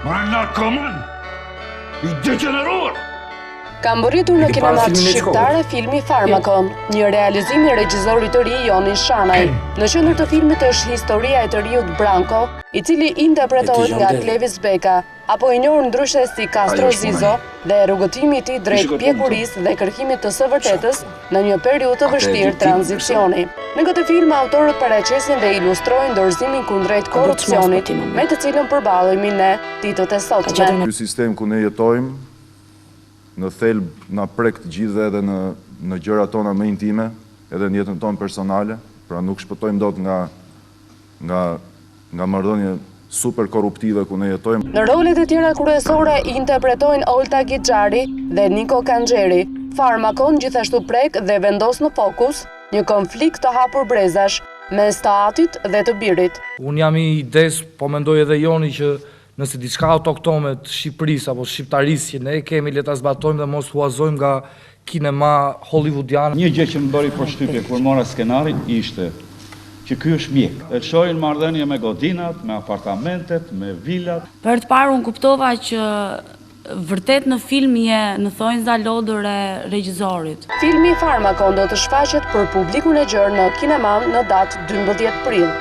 Marrë nga komën, i degeneruar. Ka mbërritur në kinemat shqiptare filmi Farmakon, një realizim i regjisorit të ri Joni Shanaj. Në qendër të filmit është historia e të riut Branko, i cili interpretohet nga Klevis Beka, apo i njohur ndryshe si Castro Zizo, dhe rrugëtimi i tij drejt pjekurisë dhe kërkimit të së vërtetës në një periudhë të vështirë tranzicioni. Në këtë film autorët paraqesin dhe ilustrojnë dorëzimin kundrejt korrupsionit, me të cilën përballemi ne ditët e sotme. Ky sistem ku ne jetojmë në thelb na prek të gjithë edhe në gjërat tona më intime, edhe në jetën tonë personale, pra nuk shpëtojmë dot nga marrëdhënie super korruptive ku ne jetojmë. Në rolet e tjera kryesore interpretojnë Olta Gixhari dhe Niko Kanxheri. Farmakon gjithashtu prek dhe vendos në fokus një konflikt të hapur brezash mes të atit dhe të birit. Unë jam i ides, po mendoj edhe Joni që nëse diçka autoktone të Shqipërisë apo shqiptarisë që ne kemi, le ta zbatojmë dhe mos huazojmë nga kinema hollywoodiane. Një gjë që më bëri përshtypje kur mora skenarin ishte që ky është mjek. E shohin marrëdhënie me godinat, me apartamentet, me vilat. Për të parë unë kuptova që vërtet në film je në thonjza lodër e regjisorit. Filmi Farmakon do të shfaqet për publikun e gjerë në kinema në datë 12 prill.